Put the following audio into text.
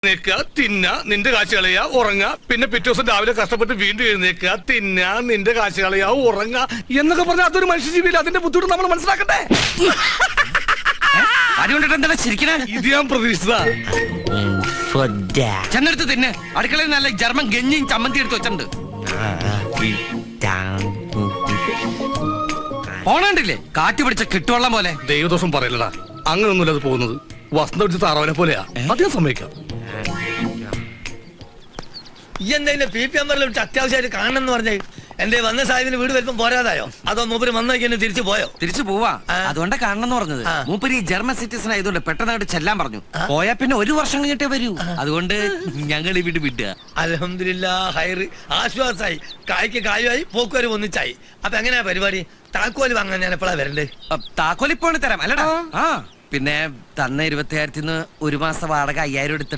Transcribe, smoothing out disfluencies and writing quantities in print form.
എഴുന്നേക്കുക, തിന്ന, നിന്റെ കാശ് കളയുക, ഉറങ്ങുക, പിന്നെ പിറ്റേ ദിവസം രാവിലെ കഷ്ടപ്പെട്ട് വീണ്ടും എഴുന്നേക്കുക, തിന്ന, നിന്റെ കാശ് കളയുക, ഉറങ്ങുക എന്നൊക്കെ പറഞ്ഞാൽ അതൊരു മനുഷ്യജീവിയില്ല. അതിന്റെ ബുദ്ധിമുട്ട് നമ്മൾ മനസ്സിലാക്കട്ടെ. ഇത് ഞാൻ പ്രതീക്ഷിച്ചതാ. ചെന്നെടുത്ത് തിന്നെ. അടുക്കളയിൽ നല്ല ജർമ്മൻ ഗഞ്ഞിയും ചമ്മന്തി എടുത്ത് വെച്ചിട്ടുണ്ട്. പോണണ്ടില്ലേ കാറ്റ് പിടിച്ച കിട്ടുവെള്ളം പോലെ. ദൈവദോഷം പറയലടാ, അങ്ങനൊന്നുമില്ല അത് പോകുന്നത്. വസന്ത പിടിച്ച താറാവിനെ പോലെയാ. അധികം സമ്മതിക്കാം. ഈ എന്തെങ്കിലും PPM അത്യാവശ്യമായിട്ട് കാണണം എന്ന് പറഞ്ഞേ. എന്റെ വന്ന സാഹിബിന് വീട് വലിപ്പം പോരാതായോ? അതോ മൂപ്പര് വന്നേക്ക് എന്നെ തിരിച്ചു പോയോ? തിരിച്ചു പോവാ. അതുകൊണ്ടാ കാണണം എന്ന് പറഞ്ഞത്. മൂപ്പര് ഈ ജർമ്മൻ സിറ്റിസൺ ആയതുകൊണ്ട് പെട്ടെന്ന് ചെല്ലാൻ പറഞ്ഞു. പോയാ പിന്നെ 1 വർഷം കഴിഞ്ഞിട്ടേ വരൂ. അതുകൊണ്ട് ഞങ്ങൾ ഈ വീട് വിടുക. അൽഹംദുലില്ലാ, ഹൈറ്, ആശ്വാസായി. കായ്ക്ക് കായുമായി, പോക്കുവരും ഒന്നിച്ചായി. അപ്പൊ എങ്ങനെയാ പരിപാടി? താക്കോല് വാങ്ങാൻ ഞാൻ എപ്പോഴാ വരണ്ടേ? താക്കോലിപ്പോണ് തരാം അല്ലടാ. പിന്നെ തന്ന 20,000 1 മാസം വാടക 5,000 എടുത്തിട്ട്